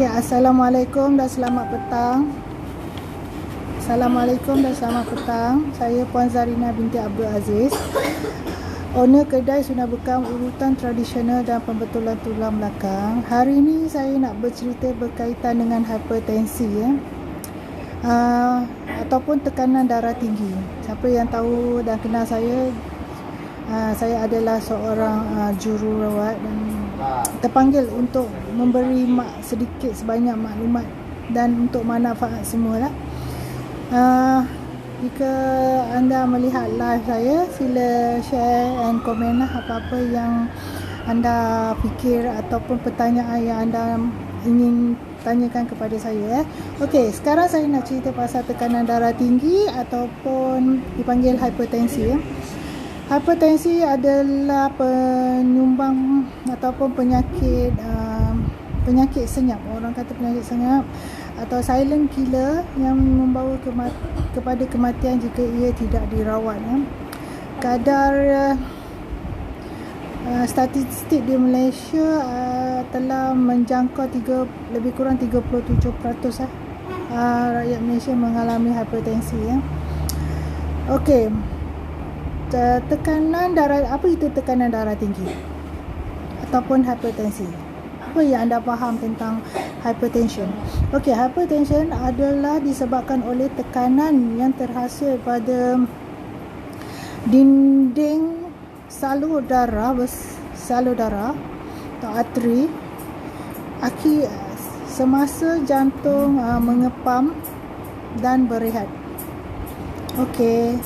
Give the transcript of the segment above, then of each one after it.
Okey, Assalamualaikum dan selamat petang. Assalamualaikum dan selamat petang. Saya Puan Zarina binti Abdul Aziz, owner kedai Sunnah Bekam urutan tradisional dan pembetulan tulang belakang. Hari ini saya nak bercerita berkaitan dengan hipertensi ataupun tekanan darah tinggi. Siapa yang tahu dan kenal saya adalah seorang jururawat dan terpanggil untuk memberi sedikit sebanyak maklumat dan untuk manfaat semualah. Jika anda melihat live saya, sila share and komen lah apa-apa yang anda fikir ataupun pertanyaan yang anda ingin tanyakan kepada saya. Okey, sekarang saya nak cerita pasal tekanan darah tinggi ataupun dipanggil hipertensi. Hipertensi adalah penyumbang ataupun penyakit senyap. Orang kata penyakit senyap atau silent killer yang membawa kepada kematian jika ia tidak dirawat. Kadar statistik di Malaysia telah menjangkau lebih kurang 37% rakyat Malaysia mengalami hipertensi. Okey. Tekanan darah, apa itu tekanan darah tinggi ataupun hipertensi? Apa yang anda faham tentang hypertension? Okey, hypertension adalah disebabkan oleh tekanan yang terhasil pada dinding salur darah atau arteri semasa jantung mengepam dan berehat. Okey,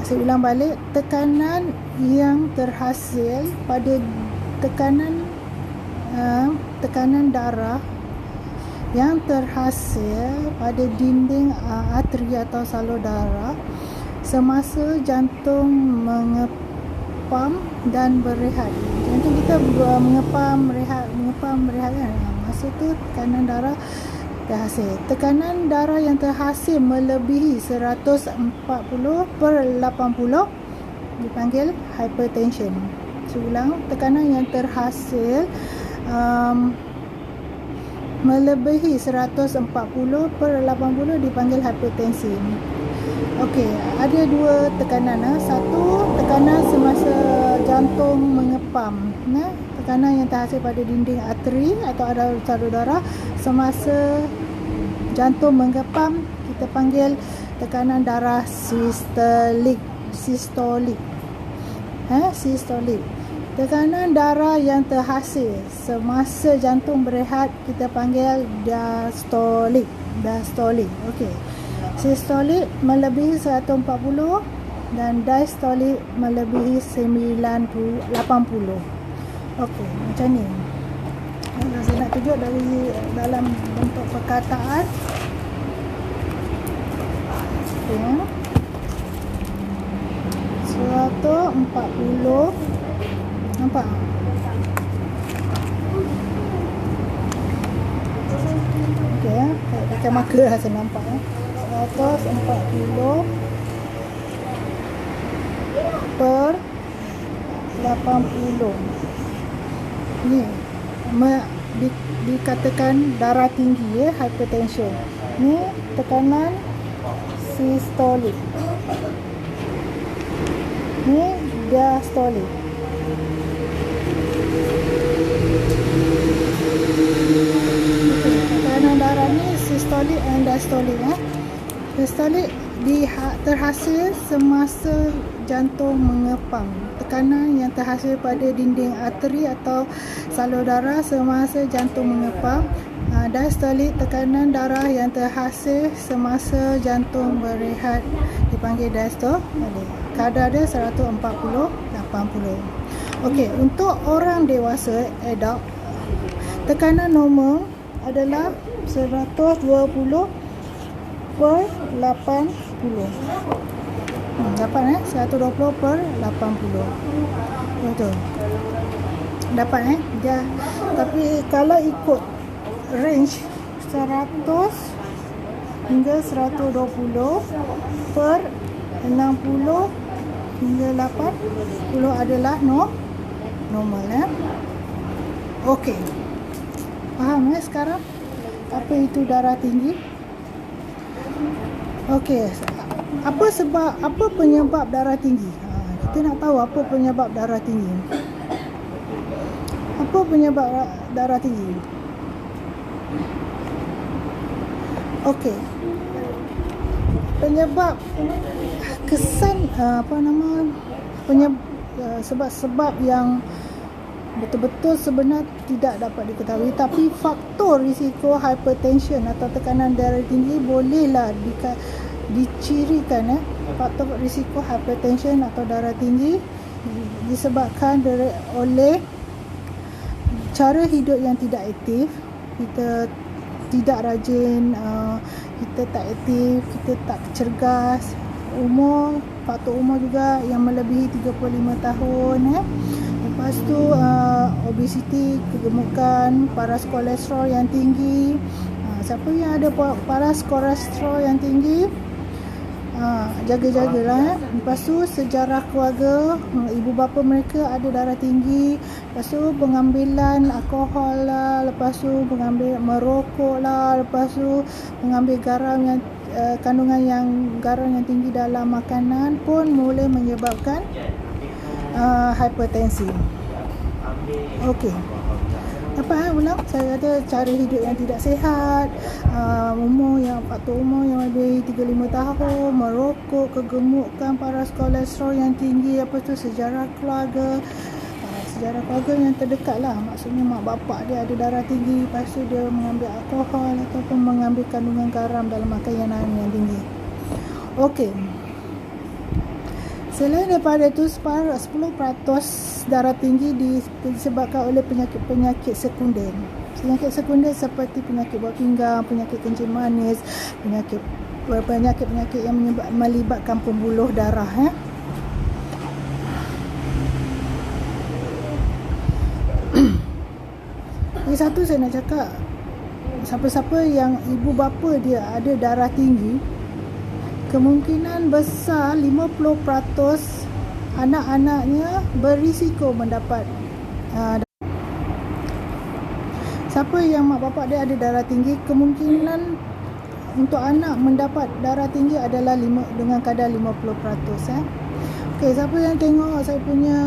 saya ulang balik. Tekanan yang terhasil pada tekanan darah yang terhasil pada dinding arteri atau salur darah semasa jantung mengepam dan berehat. Jantung kita mengepam, rehat kan. Masa tu tekanan darah terhasil. Tekanan darah yang terhasil melebihi 140/80 dipanggil hypertension. Seulang, tekanan yang terhasil melebihi 140/80 dipanggil hipertensi. Okey, ada dua tekanan. Satu, tekanan semasa jantung mengepam. Tekanan yang terhasil pada dinding arteri atau salur darah semasa jantung mengepam, kita panggil tekanan darah sistolik. Sistolik. Tekanan darah yang terhasil semasa jantung berehat, kita panggil diastolik. Okey. Sistolik melebihi 140 dan diastolik melebihi 80. Okey, macam ni. Saya nak tunjuk dari dalam bentuk perkataan. Okay. 140. Nampak? Okey, saya pakai marker lah saya nampak. 140 per 80. Ni dikatakan darah tinggi, hypertension. Ni tekanan sistolik. Ni diastolik. Tekanan darah ni sistolik and diastolik. Sistolik terhasil semasa jantung mengepam. Tekanan yang terhasil pada dinding arteri atau salur darah semasa jantung mengepam. Diastolik, tekanan darah yang terhasil semasa jantung berehat, dipanggil diastolik. Kadar dia 140/80. Okey, untuk orang dewasa, adult, tekanan normal adalah 120/80. Dapat 120/80. Betul. Dapat dia. Tapi kalau ikut range 100 hingga 120/60 hingga 80 adalah normal. Okey. Faham sekarang apa itu darah tinggi? Okey, apa penyebab darah tinggi? Kita nak tahu apa penyebab darah tinggi. Apa penyebab darah tinggi? Okey. Penyebab kesan sebab-sebab yang betul-betul sebenar tidak dapat diketahui, tapi faktor risiko hypertension atau tekanan darah tinggi bolehlah dicirikan. Faktor risiko hypertension atau darah tinggi disebabkan oleh cara hidup yang tidak aktif. Kita tidak rajin, kita tak aktif, kita tak cergas. Faktor umur juga yang melebihi 35 tahun. Lepas tu obesiti, kegemukan, paras kolesterol yang tinggi. Siapa yang ada paras kolesterol yang tinggi, jaga-jagalah. Lepas tu sejarah keluarga, ibu bapa mereka ada darah tinggi. Lepas tu pengambilan alkohol lah, lepas tu merokok lah, lepas tu mengambil kandungan garam yang tinggi dalam makanan pun boleh menyebabkan hipertensi. Okey. Apa ulang? Saya kata cara hidup yang tidak sihat, faktor umur yang lebih 35 tahun, merokok, kegemukan, paras kolesterol yang tinggi, apa tu sejarah keluarga yang terdekat lah. Maksudnya mak bapak dia ada darah tinggi, lepas tu dia mengambil alkohol ataupun mengambil kandungan garam dalam makanan yang tinggi. Okey. Selain daripada itu, 10% darah tinggi disebabkan oleh penyakit sekunder. Penyakit sekunder seperti penyakit buah pinggang, penyakit kencing manis, penyakit yang melibatkan pembuluh darah. Ini satu saya nak cakap, siapa-siapa yang ibu bapa dia ada darah tinggi, kemungkinan besar 50% anak-anaknya berisiko mendapat siapa yang mak bapak dia ada darah tinggi, kemungkinan untuk anak mendapat darah tinggi adalah dengan kadar 50%. Okey, siapa yang tengok saya punya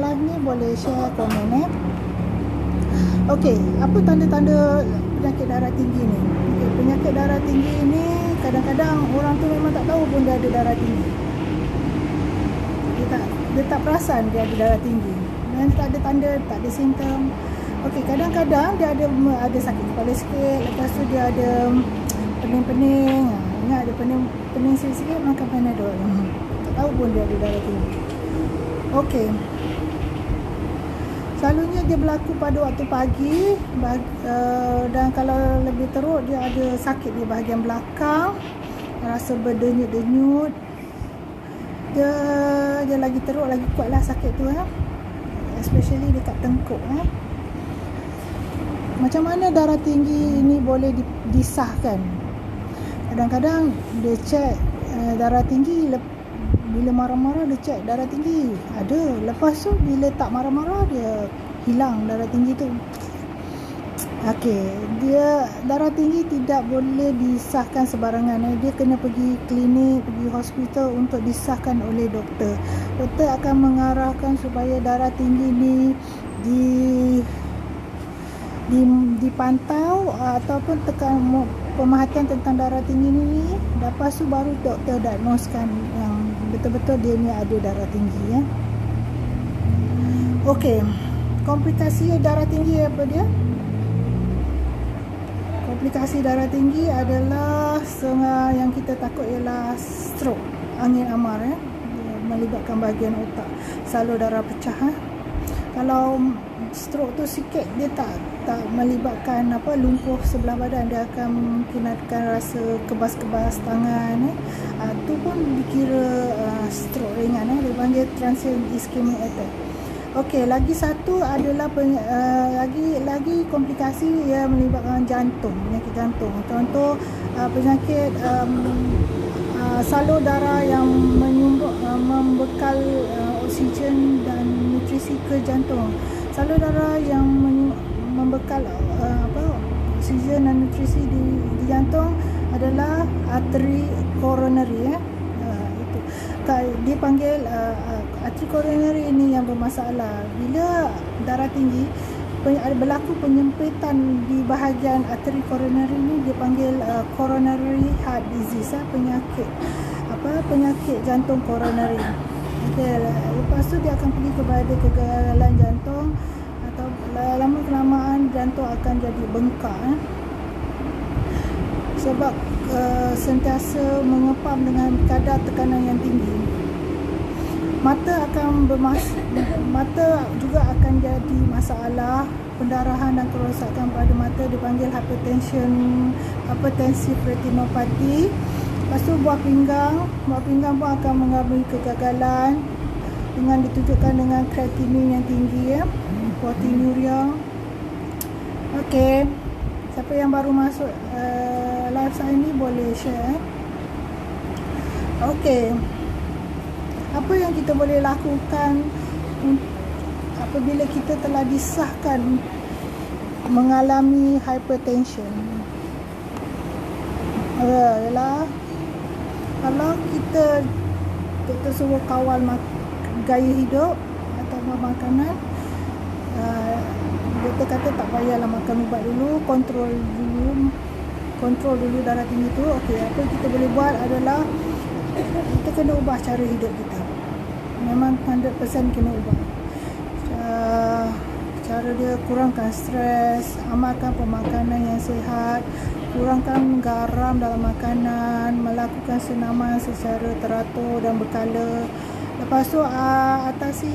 live ni boleh share komen. Okey, apa tanda-tanda penyakit darah tinggi ni? Okay, penyakit darah tinggi ni kadang-kadang orang tu memang tak tahu pun dia ada darah tinggi. Dia tak perasan dia ada darah tinggi. Dan tak ada tanda, tak ada simptom. Okey, kadang-kadang dia ada sakit kepala sikit, lepas tu dia ada pening-pening. Ingat ada pening sikit makan Panadol. Tak tahu pun dia ada darah tinggi. Okey. Selalunya dia berlaku pada waktu pagi, dan kalau lebih teruk dia ada sakit di bahagian belakang, rasa berdenyut-denyut. Dia lagi teruk, lagi kuatlah sakit tu, especially dekat tengkuk. Macam mana darah tinggi ini boleh disahkan? Kadang-kadang dia cek darah tinggi, bila marah-marah dia cek darah tinggi ada, lepas tu bila tak marah-marah dia hilang darah tinggi tu. Okey, darah tinggi tidak boleh disahkan sebarangan. Dia kena pergi klinik, pergi hospital untuk disahkan oleh doktor. Doktor akan mengarahkan supaya darah tinggi ni dipantau ataupun pemerhatian tentang darah tinggi ni. Lepas tu baru doktor diagnoskan yang betul-betul dia ni ada darah tinggi. Okey, komplikasi darah tinggi apa dia? Komplikasi darah tinggi adalah yang kita takut ialah stroke, angin amar, melibatkan bahagian otak, salur darah pecah. Kalau stroke tu sikit, dia tak melibatkan lumpuh sebelah badan, dia akan mungkin akan rasa kebas-kebas tangan. Tu pun dikira stroke ringan, dia panggil transient ischemic attack. Okey, lagi satu adalah lagi komplikasi yang melibatkan jantung, penyakit jantung. Contoh penyakit salur darah yang membekal oksigen dan nutrisi ke jantung. Salur darah yang membekal oksigen dan nutrisi di jantung adalah arteri coronary itu. Dipanggil arteri coronary ini yang bermasalah. Bila darah tinggi berlaku penyempitan di bahagian arteri coronary ini, dipanggil coronary heart disease, penyakit jantung coronary. Lepas tu dia akan pergi kepada kegagalan jantung, atau lama kelamaan jantung akan jadi bengkak sebab sentiasa mengepam dengan kadar tekanan yang tinggi. Mata juga akan jadi masalah. Pendarahan dan kerosakan pada mata dipanggil hipertensive retinopathy. Lepas tu buah pinggang pun akan mengalami kegagalan dengan ditunjukkan dengan creatinine yang tinggi, proteinuria. Okey, siapa yang baru masuk live saya ni boleh share. Okey, apa yang kita boleh lakukan apabila kita telah disahkan mengalami hypertension? Ialah kalau kita suruh kawal gaya hidup atau makanan, doktor kata tak payahlah makan ubat dulu, kontrol dulu darah tinggi tu. Okey, apa yang kita boleh buat adalah kita kena ubah cara hidup kita. Memang 100% kena ubah. Cara dia kurangkan stres, amalkan pemakanan yang sihat, kurangkan garam dalam makanan, melakukan senaman secara teratur dan berkala. Lepas tu atasi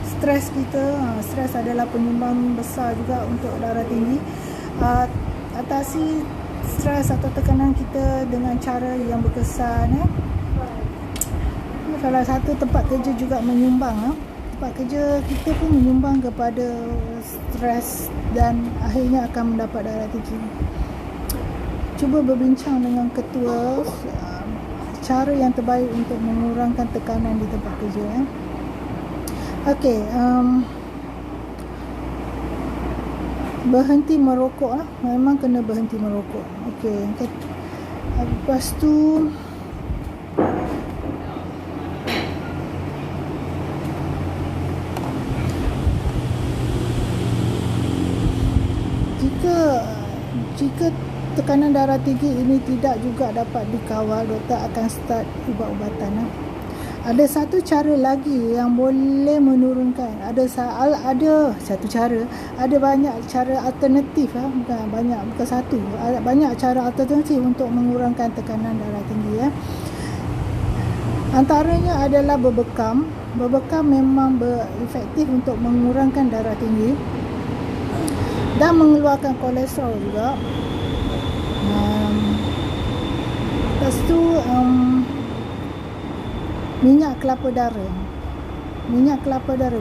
stres kita. Stres adalah penyumbang besar juga untuk darah tinggi. Atasi stres atau tekanan kita dengan cara yang berkesan. Salah satu tempat kerja juga menyumbang. Tempat kerja kita pun menyumbang kepada stres dan akhirnya akan mendapat darah tinggi. Cuba berbincang dengan ketua cara yang terbaik untuk mengurangkan tekanan di tempat kerja. Okey, berhenti merokok memang kena berhenti merokok. Okey, lepas tu jika tekanan darah tinggi ini tidak juga dapat dikawal, doktor akan start ubat-ubatan. Ada satu cara lagi yang boleh menurunkan. Ada satu cara. Ada banyak cara alternatif, bukan satu. Ada banyak cara alternatif untuk mengurangkan tekanan darah tinggi. Antaranya adalah berbekam. Berbekam memang berefektif untuk mengurangkan darah tinggi dan mengeluarkan kolesterol juga. Lepas tu minyak kelapa darah.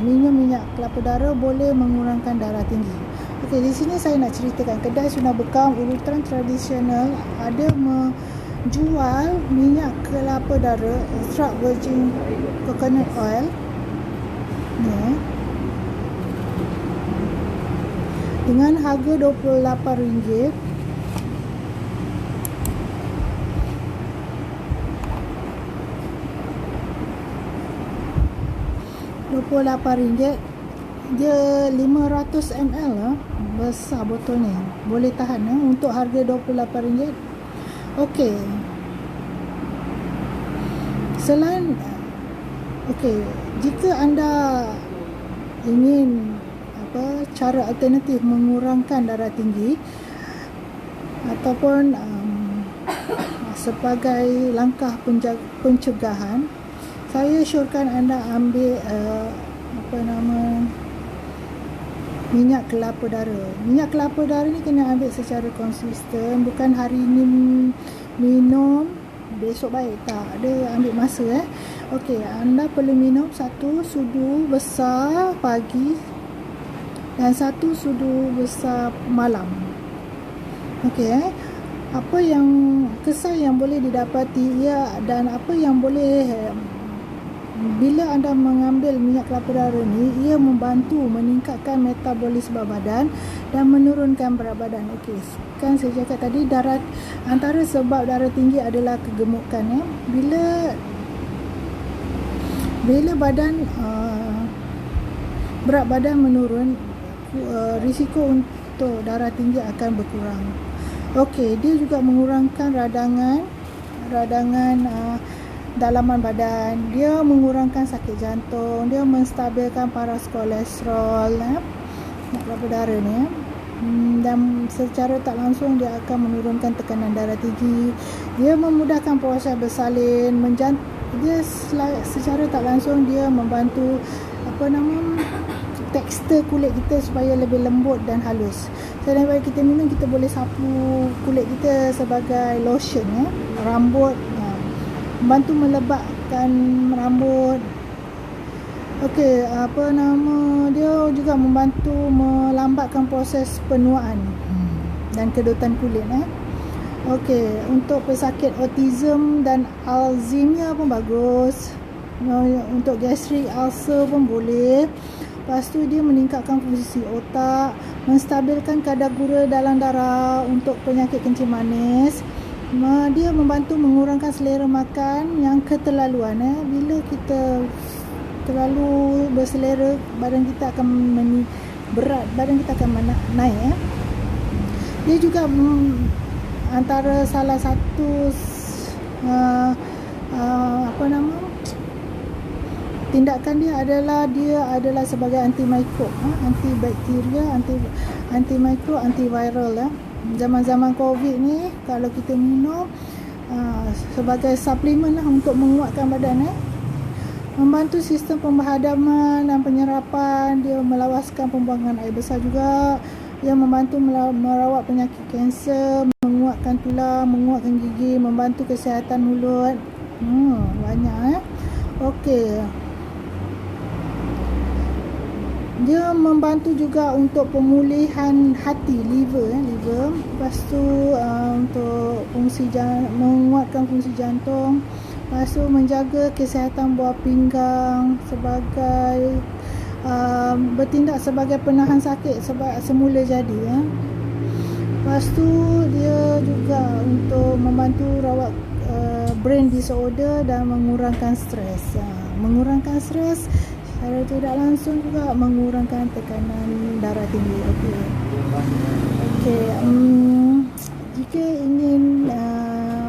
Minum minyak kelapa darah boleh mengurangkan darah tinggi. Okey, di sini saya nak ceritakan kedai Sunnah Bekam Urutan Tradisional ada menjual minyak kelapa darah extra virgin coconut oil. Dengan harga RM28. RM28. Dia 500 ml besar botol ni. Boleh tahan untuk harga RM28. Okey. Jika anda ingin cara alternatif mengurangkan darah tinggi ataupun sebagai langkah pencegahan, saya syorkan anda ambil minyak kelapa darah. Minyak kelapa darah ni kena ambil secara konsisten, bukan hari ni minum besok baik, tak. Ada ambil masa. Okey, anda perlu minum 1 sudu besar pagi dan 1 sudu besar malam. Okey, apa yang kesan yang boleh didapati dan apa yang boleh bila anda mengambil minyak kelapa darah ni, ia membantu meningkatkan metabolisme badan dan menurunkan berat badan. Okey, kan saya cakap tadi antara sebab darah tinggi adalah kegemukan. Bila badan berat badan menurun, risiko untuk darah tinggi akan berkurang. Okey, dia juga mengurangkan radangan dalaman badan, dia mengurangkan sakit jantung, dia menstabilkan paras kolesterol, kelapa darah ni, dan secara tak langsung dia akan menurunkan tekanan darah tinggi, dia memudahkan proses bersalin, dia secara tak langsung dia membantu tekstur kulit kita supaya lebih lembut dan halus. Selain daripada kita minum, kita boleh sapu kulit kita sebagai lotion, rambut, membantu melebatkan rambut. Okey, dia juga membantu melambatkan proses penuaan dan kedutan kulit. Okey, untuk pesakit autism dan Alzheimer pun bagus. Untuk gastric ulcer pun boleh. Lepas tu dia meningkatkan fungsi otak, menstabilkan kadar gula dalam darah untuk penyakit kencing manis. Dia membantu mengurangkan selera makan yang keterlaluan. Bila kita terlalu berselera, badan kita akan berat, badan kita akan naik. Dia juga antara salah satu tindakan dia adalah sebagai antimikrob, antibakteria, antimikrob, antiviral. Zaman-zaman COVID ni, kalau kita minum sebagai suplemen untuk menguatkan badan, membantu sistem pembahadaman dan penyerapan, dia melawaskan pembuangan air besar juga, dia membantu merawat penyakit kanser, menguatkan tulang, menguatkan gigi, membantu kesihatan mulut. Banyak. Okey. Dia membantu juga untuk pemulihan hati, liver. Lepas tu untuk menguatkan fungsi jantung. Lepas tu menjaga kesihatan buah pinggang sebagai bertindak sebagai penahan sakit sebab semula jadi. Lepas tu dia juga untuk membantu rawat brain disorder dan mengurangkan stres. Mengurangkan stres secara tidak langsung juga mengurangkan tekanan darah tinggi. Okey. Jika ingin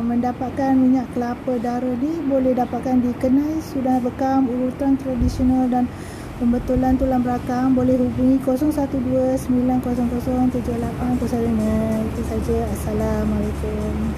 mendapatkan minyak kelapa darah ni, boleh dapatkan di kedai sudah bekam urutan tradisional dan pembetulan tulang belakang. Boleh hubungi 012 900 7801. Itu saja. Assalamualaikum.